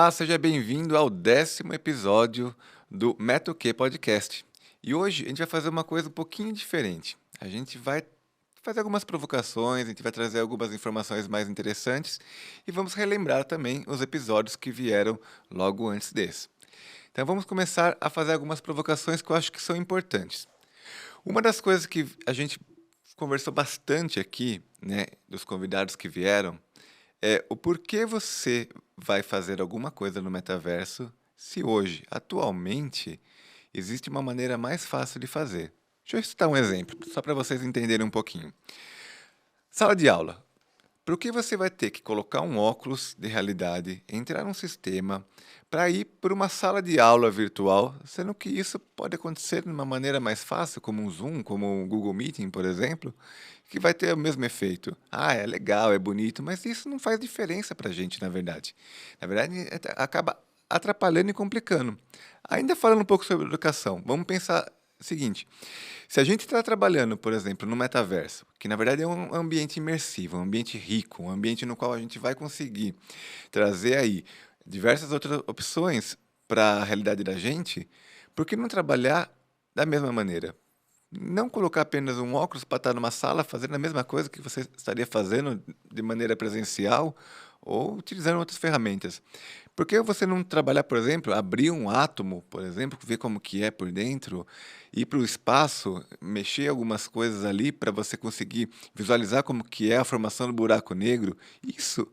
Olá, seja bem-vindo ao 10º episódio do MetoQ Podcast. E hoje a gente vai fazer uma coisa um pouquinho diferente. A gente vai fazer algumas provocações, a gente vai trazer algumas informações mais interessantes e vamos relembrar também os episódios que vieram logo antes desse. Então vamos começar a fazer algumas provocações que eu acho que são importantes. Uma das coisas que a gente conversou bastante aqui, né, dos convidados que vieram, é o porquê você vai fazer alguma coisa no metaverso se hoje, atualmente, existe uma maneira mais fácil de fazer. Deixa eu citar um exemplo, só para vocês entenderem um pouquinho. Sala de aula. Por que você vai ter que colocar um óculos de realidade, entrar num sistema, para ir para uma sala de aula virtual, sendo que isso pode acontecer de uma maneira mais fácil, como um Zoom, como um Google Meeting, por exemplo, que vai ter o mesmo efeito. Ah, é legal, é bonito, mas isso não faz diferença para a gente, na verdade. Na verdade, acaba atrapalhando e complicando. Ainda falando um pouco sobre educação, vamos pensar o seguinte: se a gente está trabalhando, por exemplo, no metaverso, que na verdade é um ambiente imersivo, um ambiente rico, um ambiente no qual a gente vai conseguir trazer aí diversas outras opções para a realidade da gente, por que não trabalhar da mesma maneira? Não colocar apenas um óculos para estar numa sala fazendo a mesma coisa que você estaria fazendo de maneira presencial ou utilizando outras ferramentas. Por que você não trabalhar, por exemplo, abrir um átomo, por exemplo, ver como que é por dentro, ir para o espaço, mexer algumas coisas ali para você conseguir visualizar como que é a formação do buraco negro? Isso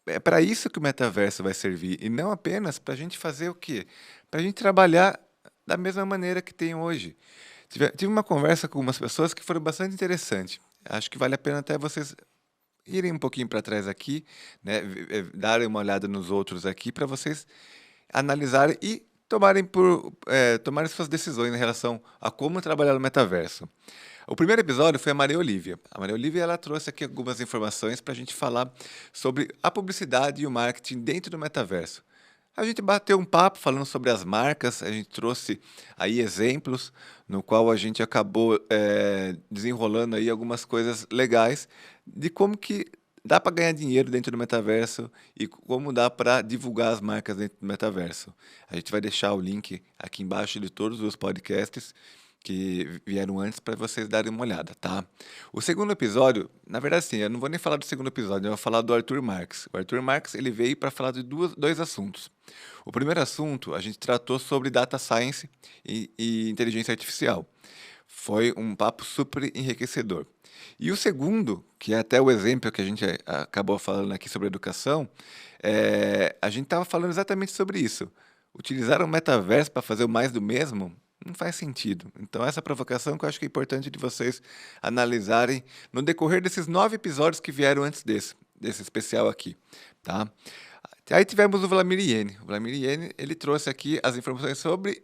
é para isso que o metaverso vai servir e não apenas para a gente fazer o quê? Para a gente trabalhar da mesma maneira que tem hoje. Tive uma conversa com umas pessoas que foram bastante interessantes. Acho que vale a pena até vocês irem um pouquinho para trás aqui, né, darem uma olhada nos outros aqui para vocês analisarem e tomarem suas decisões em relação a como trabalhar no metaverso. O primeiro episódio foi a Maria Olívia. A Maria Olívia ela trouxe aqui algumas informações para a gente falar sobre a publicidade e o marketing dentro do metaverso. A gente bateu um papo falando sobre as marcas, a gente trouxe aí exemplos no qual a gente acabou desenrolando aí algumas coisas legais de como que dá para ganhar dinheiro dentro do metaverso e como dá para divulgar as marcas dentro do metaverso. A gente vai deixar o link aqui embaixo de todos os podcasts que vieram antes para vocês darem uma olhada, tá? O segundo episódio, na verdade sim, eu não vou nem falar do segundo episódio, eu vou falar do Arthur Marques. O Arthur Marques ele veio para falar de dois assuntos. O primeiro assunto, a gente tratou sobre data science e inteligência artificial. Foi um papo super enriquecedor. E o segundo, que é até o exemplo que a gente acabou falando aqui sobre educação, a gente estava falando exatamente sobre isso. Utilizar o metaverso para fazer o mais do mesmo não faz sentido. Então, essa provocação que eu acho que é importante de vocês analisarem no decorrer desses 9 episódios que vieram antes desse especial aqui, tá? Aí tivemos o Vladimir Iene. O Vladimir Iene, ele trouxe aqui as informações sobre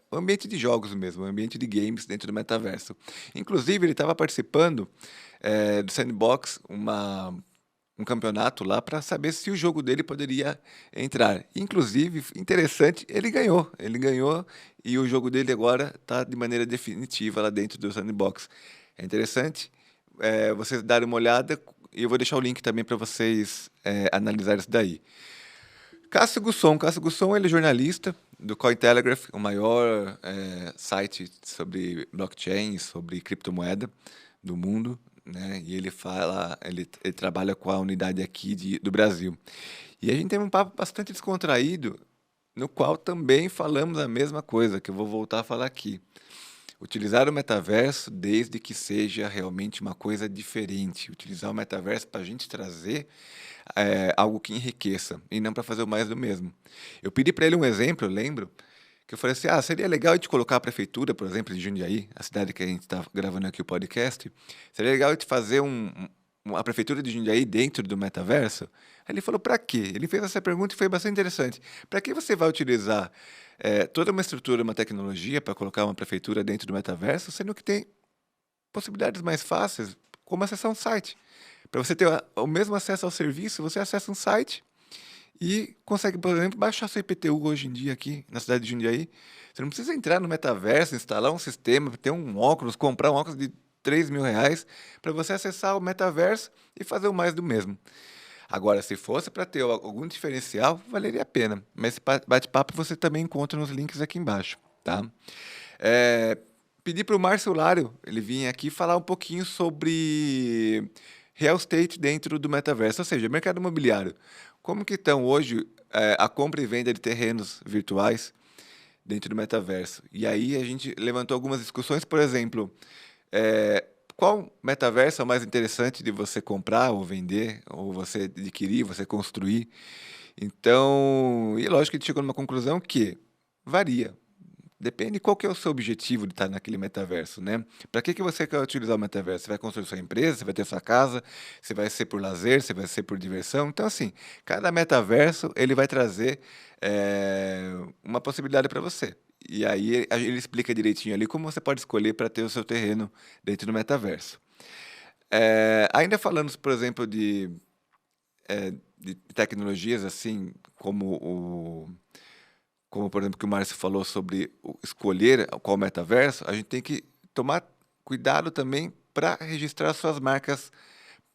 o ambiente de jogos mesmo, o ambiente de games dentro do metaverso. Inclusive, ele estava participando do Sandbox, um campeonato lá para saber se o jogo dele poderia entrar. Inclusive, interessante, ele ganhou e o jogo dele agora está de maneira definitiva lá dentro do Sandbox. É interessante vocês darem uma olhada e eu vou deixar o link também para vocês analisarem isso daí. Cássio Gusson, ele é jornalista do Cointelegraph, o maior site sobre blockchain, sobre criptomoeda do mundo, né? E ele trabalha com a unidade aqui do Brasil. E a gente teve um papo bastante descontraído, no qual também falamos a mesma coisa, que eu vou voltar a falar aqui. Utilizar o metaverso desde que seja realmente uma coisa diferente. Utilizar o metaverso para a gente trazer algo que enriqueça e não para fazer o mais do mesmo. Eu pedi para ele um exemplo, eu lembro, que eu falei assim, seria legal a gente colocar a prefeitura, por exemplo, de Jundiaí, a cidade que a gente está gravando aqui o podcast, seria legal a gente fazer a prefeitura de Jundiaí dentro do metaverso? Aí ele falou, para quê? Ele fez essa pergunta e foi bastante interessante. Para que você vai utilizar toda uma estrutura, uma tecnologia para colocar uma prefeitura dentro do metaverso, sendo que tem possibilidades mais fáceis, como acessar um site. Para você ter o mesmo acesso ao serviço, você acessa um site e consegue, por exemplo, baixar seu IPTU hoje em dia aqui na cidade de Jundiaí. Você não precisa entrar no metaverso, instalar um sistema, ter um óculos, comprar um óculos de R$ 3.000 para você acessar o metaverso e fazer o mais do mesmo. Agora, se fosse para ter algum diferencial, valeria a pena. Mas esse bate-papo você também encontra nos links aqui embaixo, tá? É, Pedi para o Márcio Lário, ele vir aqui falar um pouquinho sobre real estate dentro do metaverso, ou seja, mercado imobiliário. Como que estão hoje a compra e venda de terrenos virtuais dentro do metaverso? E aí a gente levantou algumas discussões, por exemplo, é, qual metaverso é o mais interessante de você comprar ou vender, ou você adquirir, você construir? Então, e lógico que a gente chegou numa conclusão que varia. Depende qual que é o seu objetivo de estar naquele metaverso, né? Para que você quer utilizar o metaverso? Você vai construir sua empresa, você vai ter sua casa, você vai ser por lazer, você vai ser por diversão. Então, assim, cada metaverso ele vai trazer uma possibilidade para você. E aí ele explica direitinho ali como você pode escolher para ter o seu terreno dentro do metaverso. Ainda falando, por exemplo, de tecnologias assim, como por exemplo que o Márcio falou sobre escolher qual metaverso, a gente tem que tomar cuidado também para registrar suas marcas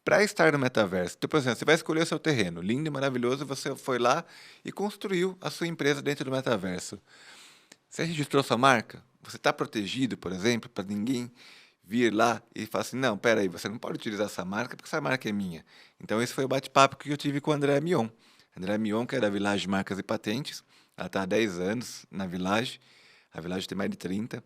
para estar no metaverso. Então, por exemplo, você vai escolher o seu terreno, lindo e maravilhoso, você foi lá e construiu a sua empresa dentro do metaverso. Você registrou sua marca? Você está protegido, por exemplo, para ninguém vir lá e falar assim, não, peraí, você não pode utilizar essa marca porque essa marca é minha. Então esse foi o bate-papo que eu tive com a Andréa Mion. Andréa Mion, que é da Village Marcas e Patentes, ela está há 10 anos na Village, a Village tem mais de 30,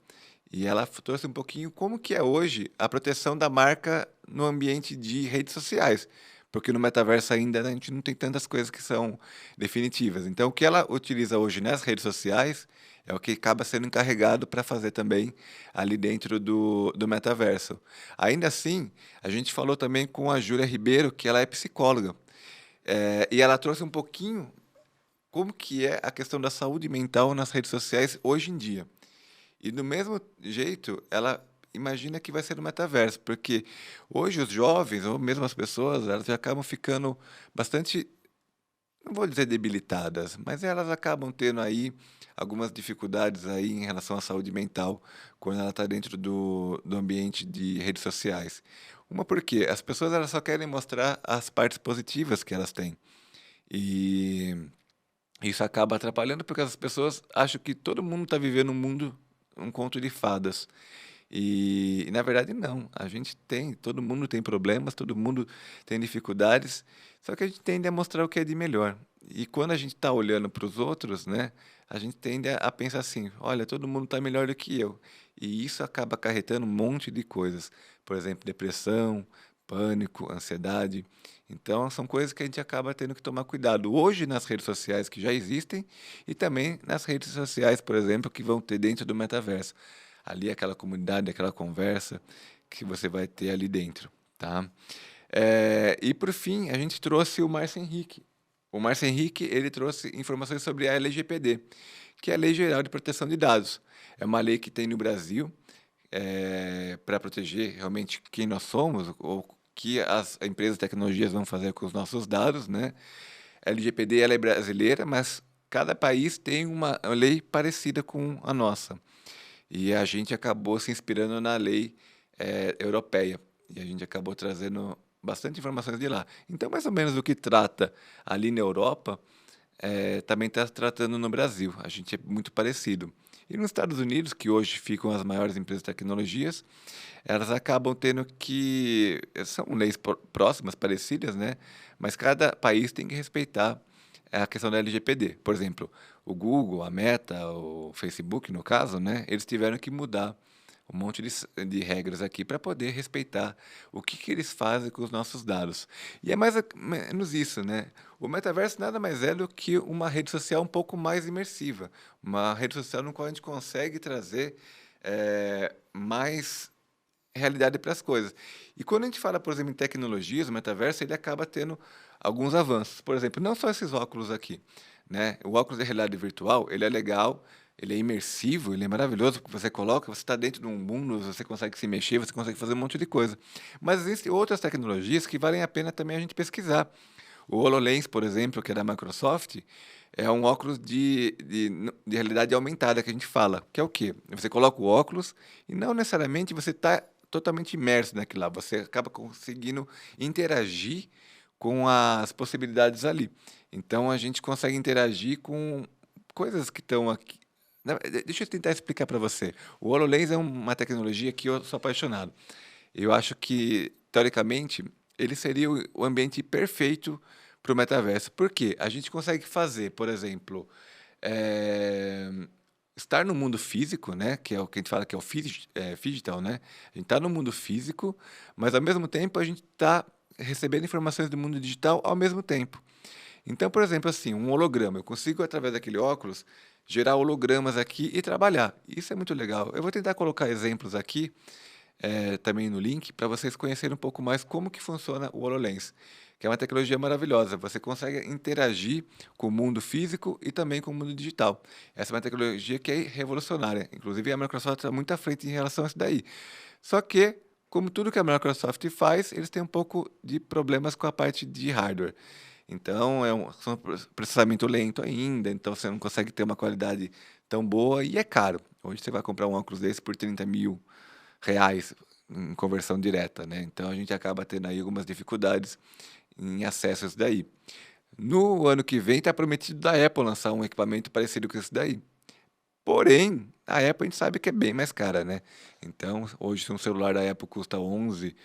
e ela trouxe um pouquinho como que é hoje a proteção da marca no ambiente de redes sociais, porque no metaverso ainda, né, a gente não tem tantas coisas que são definitivas. Então o que ela utiliza hoje nas redes sociais é o que acaba sendo encarregado para fazer também ali dentro do metaverso. Ainda assim, a gente falou também com a Júlia Ribeiro, que ela é psicóloga, e ela trouxe um pouquinho como que é a questão da saúde mental nas redes sociais hoje em dia. E do mesmo jeito, ela imagina que vai ser no metaverso, porque hoje os jovens, ou mesmo as pessoas, elas já acabam ficando bastante, não vou dizer debilitadas, mas elas acabam tendo aí algumas dificuldades aí em relação à saúde mental quando ela está dentro do ambiente de redes sociais. Uma porque as pessoas elas só querem mostrar as partes positivas que elas têm. E isso acaba atrapalhando porque as pessoas acham que todo mundo está vivendo um mundo, um conto de fadas. E na verdade não, a gente tem, todo mundo tem problemas, todo mundo tem dificuldades, só que a gente tende a mostrar o que é de melhor. E quando a gente está olhando para os outros, né, a gente tende a pensar assim, olha, todo mundo está melhor do que eu. E isso acaba acarretando um monte de coisas, por exemplo, depressão, pânico, ansiedade. Então são coisas que a gente acaba tendo que tomar cuidado hoje nas redes sociais que já existem e também nas redes sociais, por exemplo, que vão ter dentro do metaverso ali aquela comunidade, aquela conversa que você vai ter ali dentro, tá? E por fim, a gente trouxe o Márcio Henrique. O Márcio Henrique, ele trouxe informações sobre a LGPD, que é a Lei Geral de Proteção de Dados. É uma lei que tem no Brasil para proteger realmente quem nós somos ou que as empresas de tecnologias vão fazer com os nossos dados, né? A LGPD ela é brasileira, mas cada país tem uma lei parecida com a nossa. E a gente acabou se inspirando na lei europeia. E a gente acabou trazendo bastante informações de lá. Então, mais ou menos o que trata ali na Europa, também está tratando no Brasil. A gente é muito parecido. E nos Estados Unidos, que hoje ficam as maiores empresas de tecnologias, elas acabam tendo que. São leis próximas, parecidas, né? Mas cada país tem que respeitar a questão da LGPD. Por exemplo, o Google, a Meta, o Facebook, no caso, né? Eles tiveram que mudar um monte de regras aqui para poder respeitar o que eles fazem com os nossos dados. E é mais ou menos isso, né? O metaverso nada mais é do que uma rede social um pouco mais imersiva, uma rede social no qual a gente consegue trazer mais realidade para as coisas. E quando a gente fala, por exemplo, em tecnologias, o metaverso, ele acaba tendo alguns avanços. Por exemplo, não só esses óculos aqui, né? O óculos de realidade virtual, ele é legal, ele é imersivo, ele é maravilhoso, porque você coloca, você está dentro de um mundo, você consegue se mexer, você consegue fazer um monte de coisa. Mas existem outras tecnologias que valem a pena também a gente pesquisar. O HoloLens, por exemplo, que é da Microsoft, é um óculos de realidade aumentada que a gente fala. Que é o quê? Você coloca o óculos e não necessariamente você está totalmente imerso naquilo lá. Você acaba conseguindo interagir com as possibilidades ali. Então a gente consegue interagir com coisas que estão aqui. Deixa eu tentar explicar para você. O HoloLens é uma tecnologia que eu sou apaixonado. Eu acho que, teoricamente, ele seria o ambiente perfeito para o metaverso. Por quê? A gente consegue fazer, por exemplo, eh, estar no mundo físico, né? Que é o que a gente fala que é o digital, né? A gente está no mundo físico, mas ao mesmo tempo a gente está recebendo informações do mundo digital ao mesmo tempo. Então, por exemplo, assim, um holograma. Eu consigo, através daquele óculos, gerar hologramas aqui e trabalhar. Isso é muito legal. Eu vou tentar colocar exemplos aqui também no link para vocês conhecerem um pouco mais como que funciona o HoloLens, que é uma tecnologia maravilhosa. Você consegue interagir com o mundo físico e também com o mundo digital. Essa é uma tecnologia que é revolucionária. Inclusive, a Microsoft está muito à frente em relação a isso daí. Só que, como tudo que a Microsoft faz, eles têm um pouco de problemas com a parte de hardware. Então, são processamento lento ainda, então você não consegue ter uma qualidade tão boa e é caro. Hoje você vai comprar um óculos desse por 30 mil reais em conversão direta, né? Então a gente acaba tendo aí algumas dificuldades em acesso a isso daí. No ano que vem está prometido da Apple lançar um equipamento parecido com esse daí. Porém, a Apple a gente sabe que é bem mais cara, né? Então, hoje se um celular da Apple custa 11,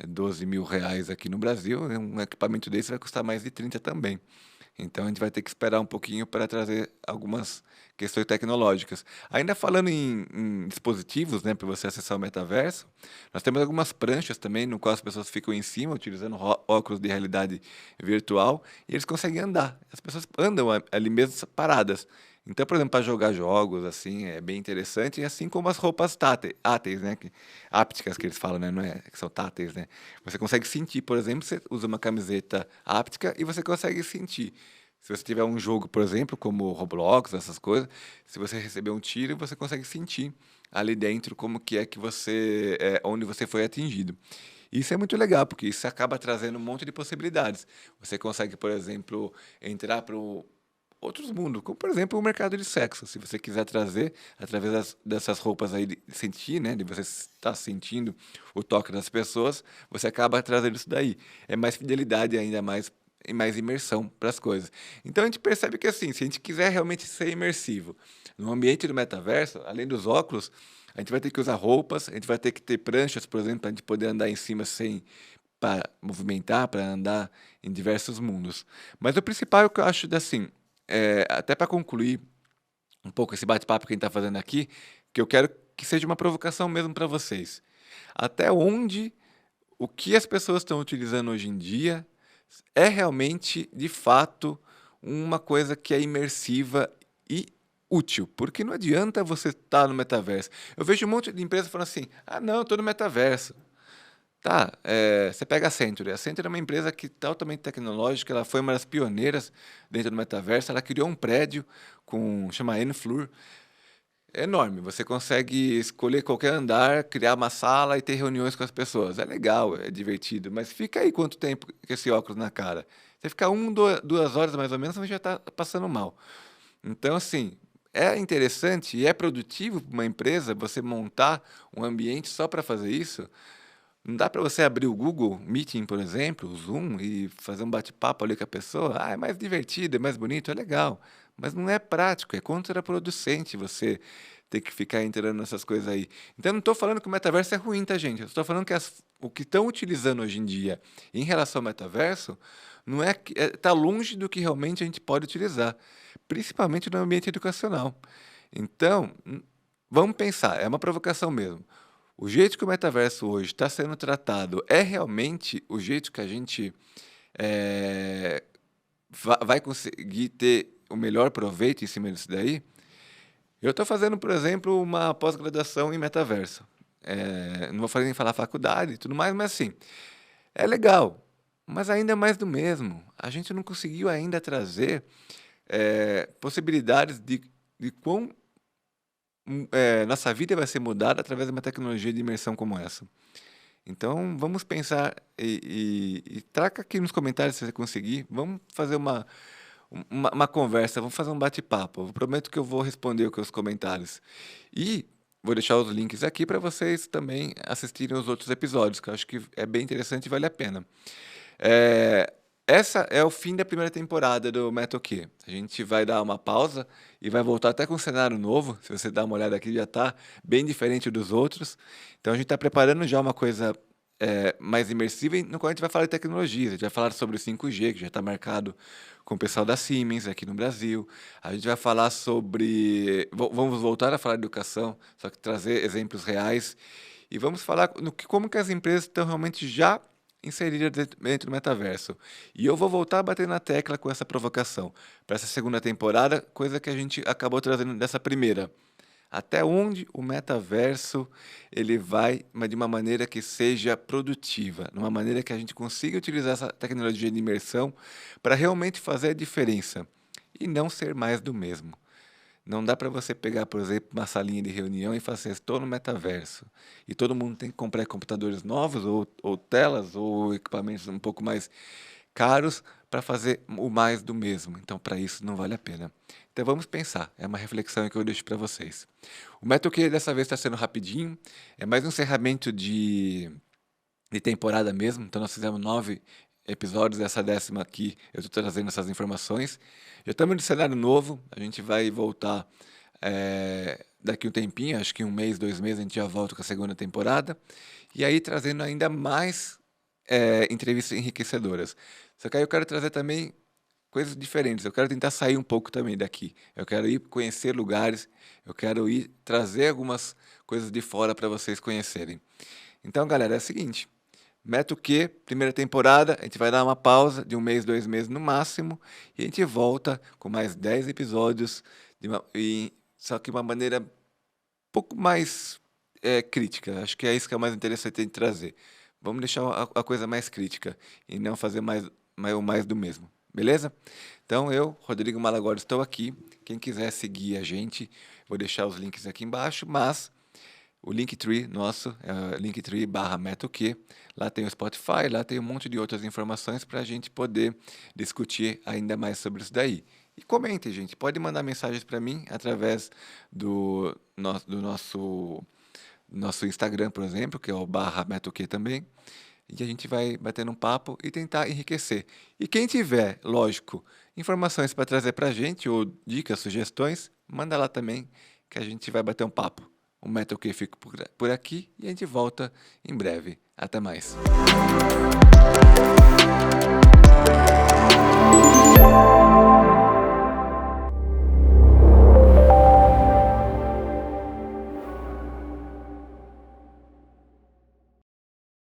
12 mil reais aqui no Brasil, né, um equipamento desse vai custar mais de 30 também. Então a gente vai ter que esperar um pouquinho para trazer algumas questões tecnológicas. Ainda falando em dispositivos, né, para você acessar o metaverso, nós temos algumas pranchas também, no qual as pessoas ficam em cima, utilizando óculos de realidade virtual, e eles conseguem andar. As pessoas andam ali mesmo paradas. Então, por exemplo, para jogar jogos, assim, é bem interessante, e assim como as roupas táteis, né, ápticas que eles falam, né, não é que são táteis, né? Você consegue sentir, por exemplo, você usa uma camiseta áptica e você consegue sentir. Se você tiver um jogo, por exemplo, como Roblox, essas coisas, se você receber um tiro, você consegue sentir ali dentro como que é que você, onde você foi atingido. Isso é muito legal, porque isso acaba trazendo um monte de possibilidades. Você consegue, por exemplo, entrar para outros mundos, como por exemplo o mercado de sexo. Se você quiser trazer, através dessas roupas aí, de sentir, né, de você estar sentindo o toque das pessoas, você acaba trazendo isso daí. É mais fidelidade ainda mais e mais imersão para as coisas. Então a gente percebe que assim, se a gente quiser realmente ser imersivo no ambiente do metaverso, além dos óculos, a gente vai ter que usar roupas, a gente vai ter que ter pranchas, por exemplo, para a gente poder andar em cima sem para movimentar, para andar em diversos mundos. Mas o principal é o que eu acho assim, até para concluir um pouco esse bate-papo que a gente está fazendo aqui, que eu quero que seja uma provocação mesmo para vocês. Até onde o que as pessoas estão utilizando hoje em dia é realmente, de fato, uma coisa que é imersiva e útil, porque não adianta você estar no metaverso. Eu vejo um monte de empresas falando assim: ah, não, eu estou no metaverso. Tá, você pega a Century. A Century é uma empresa que tá altamente tecnológica, ela foi uma das pioneiras dentro do metaverso. Ela criou um prédio chama N-Floor, é enorme. Você consegue escolher qualquer andar, criar uma sala e ter reuniões com as pessoas. É legal, é divertido, mas fica aí quanto tempo com esse óculos na cara? Você fica 2 horas mais ou menos, você já está passando mal. Então, assim, é interessante e é produtivo para uma empresa você montar um ambiente só para fazer isso. Não dá para você abrir o Google Meeting, por exemplo, o Zoom, e fazer um bate-papo ali com a pessoa? Ah, é mais divertido, é mais bonito, é legal. Mas não é prático, é contraproducente você ter que ficar entrando nessas coisas aí. Então, eu não estou falando que o metaverso é ruim, tá, gente? Eu estou falando que o que estão utilizando hoje em dia em relação ao metaverso não é, tá longe do que realmente a gente pode utilizar, principalmente no ambiente educacional. Então, vamos pensar, é uma provocação mesmo. O jeito que o metaverso hoje está sendo tratado é realmente o jeito que a gente eh, vai conseguir ter o melhor proveito em cima disso daí? Eu estou fazendo, por exemplo, uma pós-graduação em metaverso. Não vou fazer nem falar faculdade e tudo mais, mas assim, é legal, mas ainda é mais do mesmo. A gente não conseguiu ainda trazer possibilidades de quão nossa vida vai ser mudada através de uma tecnologia de imersão como essa. Então, vamos pensar e traca aqui nos comentários se você conseguir. Vamos fazer uma conversa, vamos fazer um bate-papo. Eu prometo que eu vou responder os comentários. E vou deixar os links aqui para vocês também assistirem os outros episódios, que eu acho que é bem interessante e vale a pena. É, essa é o fim da primeira temporada do Metal-Q. A gente vai dar uma pausa e vai voltar até com um cenário novo. Se você dar uma olhada aqui, já está bem diferente dos outros. Então a gente está preparando já uma coisa mais imersiva, no qual a gente vai falar de tecnologia. A gente vai falar sobre o 5G, que já está marcado com o pessoal da Siemens aqui no Brasil. A gente vai falar sobre. Vamos voltar a falar de educação, só que trazer exemplos reais. E vamos falar como que as empresas estão realmente já inseridas dentro do metaverso. E eu vou voltar a bater na tecla com essa provocação para essa segunda temporada, coisa que a gente acabou trazendo dessa primeira. Até onde o metaverso ele vai, mas de uma maneira que seja produtiva, de uma maneira que a gente consiga utilizar essa tecnologia de imersão para realmente fazer a diferença e não ser mais do mesmo. Não dá para você pegar, por exemplo, uma salinha de reunião e falar assim, estou no metaverso. E todo mundo tem que comprar computadores novos, ou telas, ou equipamentos um pouco mais caros para fazer o mais do mesmo. Então, para isso, não vale a pena. Então, vamos pensar. É uma reflexão que eu deixo para vocês. O Metal-Q dessa vez está sendo rapidinho. É mais um encerramento de temporada mesmo. Então, nós fizemos 9 episódios, essa 10ª aqui, eu estou trazendo essas informações. Já estamos no cenário novo, a gente vai voltar daqui um tempinho, acho que 1 mês, 2 meses, a gente já volta com a segunda temporada. E aí trazendo ainda mais entrevistas enriquecedoras. Só que aí eu quero trazer também coisas diferentes, eu quero tentar sair um pouco também daqui. Eu quero ir conhecer lugares, eu quero ir trazer algumas coisas de fora para vocês conhecerem. Então, galera, é o seguinte. Metal-Q, primeira temporada, a gente vai dar uma pausa de 1 mês, 2 meses no máximo, e a gente volta com mais 10 episódios, só que de uma maneira um pouco mais crítica. Acho que é isso que é o mais interessante de trazer. Vamos deixar a coisa mais crítica e não fazer o mais do mesmo, beleza? Então eu, Rodrigo Malagora, estou aqui. Quem quiser seguir a gente, vou deixar os links aqui embaixo, mas o Linktree nosso é Linktree/Metal-Q. Lá tem o Spotify, lá tem um monte de outras informações para a gente poder discutir ainda mais sobre isso daí. E comentem, gente. Pode mandar mensagens para mim através do nosso Instagram, por exemplo, que é o /Metal-Q também. E a gente vai batendo um papo e tentar enriquecer. E quem tiver, lógico, informações para trazer para a gente, ou dicas, sugestões, manda lá também, que a gente vai bater um papo. O Metal-Q fica por aqui e a gente volta em breve. Até mais.